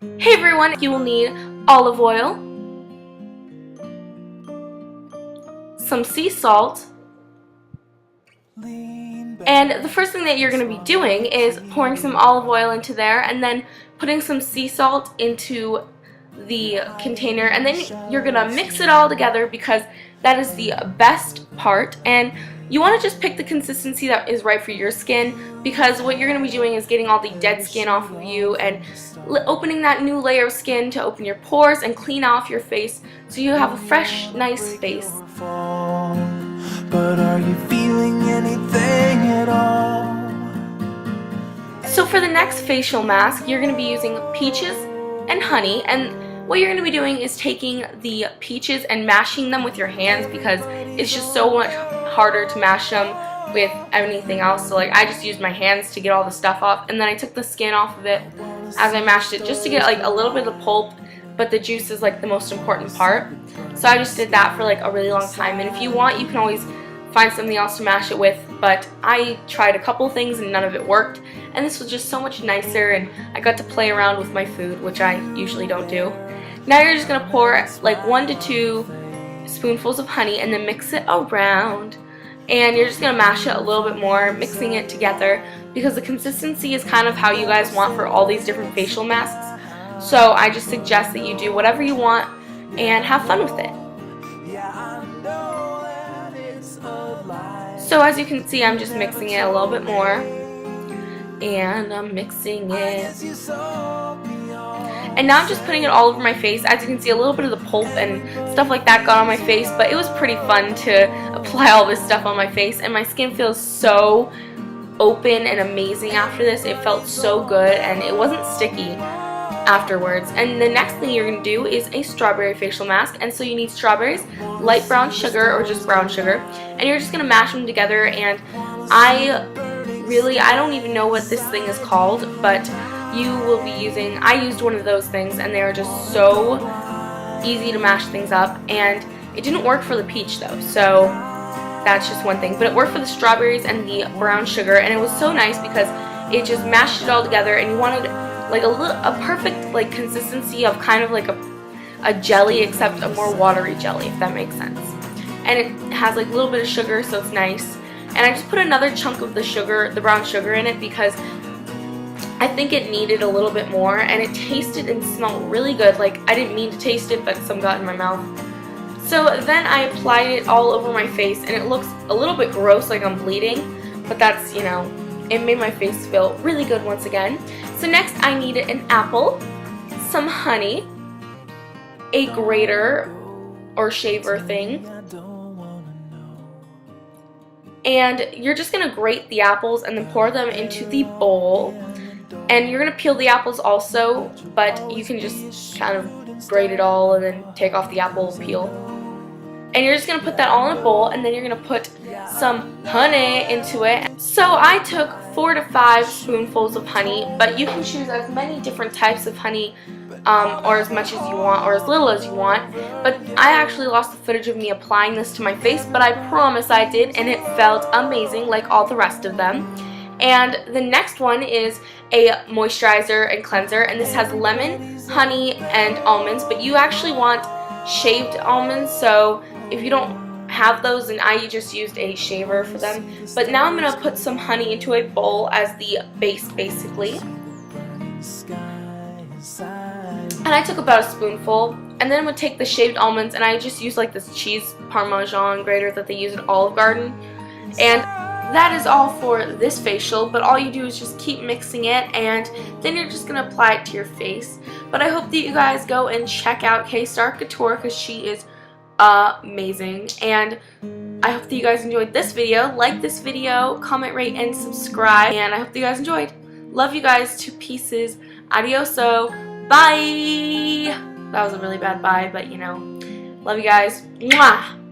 Hey everyone, you will need olive oil, some sea salt, and the first thing that you're going to be doing is pouring some olive oil into there and then putting some sea salt into the container, and then you're going to mix it all together because that is the best part. And you want to just pick the consistency that is right for your skin, because what you're going to be doing is getting all the dead skin off of you and opening that new layer of skin to open your pores and clean off your face so you have a fresh, nice face. But are you feeling anything at all? So for the next facial mask, you're going to be using peaches and honey, and what you're going to be doing is taking the peaches and mashing them with your hands because it's just so much harder to mash them with anything else. So I just used my hands to get all the stuff off, and then I took the skin off of it as I mashed it just to get a little bit of the pulp, but the juice is the most important part. So I just did that for a really long time, and if you want you can always find something else to mash it with, but I tried a couple things and none of it worked, and this was just so much nicer, and I got to play around with my food, which I usually don't do. Now you're just going to pour 1 to 2 spoonfuls of honey and then mix it around, and you're just going to mash it a little bit more, mixing it together because the consistency is kind of how you guys want for all these different facial masks. So I just suggest that you do whatever you want and have fun with it. So as you can see, I'm just mixing it a little bit more, and I'm mixing it. And now I'm just putting it all over my face. As you can see, a little bit of the pulp and stuff like that got on my face, but it was pretty fun to apply all this stuff on my face, and my skin feels so open and amazing after this. It felt so good, and it wasn't sticky afterwards. And the next thing you're going to do is a strawberry facial mask, and so you need strawberries, light brown sugar or just brown sugar, and you're just going to mash them together. And I don't even know what this thing is called, but you will be using, I used one of those things, and they are just so easy to mash things up. And it didn't work for the peach though, so that's just one thing, but it worked for the strawberries and the brown sugar, and it was so nice because it just mashed it all together, and you wanted a perfect consistency of kind of a jelly, except a more watery jelly, if that makes sense. And it has a little bit of sugar, so it's nice. And I just put another chunk of the sugar, the brown sugar, in it because I think it needed a little bit more, and it tasted and smelled really good. I didn't mean to taste it, but some got in my mouth. So then I applied it all over my face, and it looks a little bit gross, like I'm bleeding, but that's, it made my face feel really good once again. So next I needed an apple, some honey, a grater or shaver thing, and you're just going to grate the apples and then pour them into the bowl. And you're going to peel the apples also, but you can just kind of grate it all and then take off the apple peel. And you're just going to put that all in a bowl, and then you're going to put some honey into it. So I took 4 to 5 spoonfuls of honey, but you can choose as many different types of honey or as much as you want or as little as you want. But I actually lost the footage of me applying this to my face, but I promise I did, and it felt amazing like all the rest of them. And the next one is a moisturizer and cleanser, and this has lemon, honey, and almonds, but you actually want shaved almonds, so if you don't have those, then I just used a shaver for them. But now I'm going to put some honey into a bowl as the base, basically. And I took about a spoonful, and then I'm going to take the shaved almonds, and I just use this cheese Parmesan grater that they use at Olive Garden. And that is all for this facial, but all you do is just keep mixing it, and then you're just going to apply it to your face. But I hope that you guys go and check out K-Star Couture because she is amazing. And I hope that you guys enjoyed this video. Like this video, comment, rate, and subscribe. And I hope that you guys enjoyed. Love you guys to pieces. Adioso. Bye. That was a really bad bye, but love you guys. Mwah.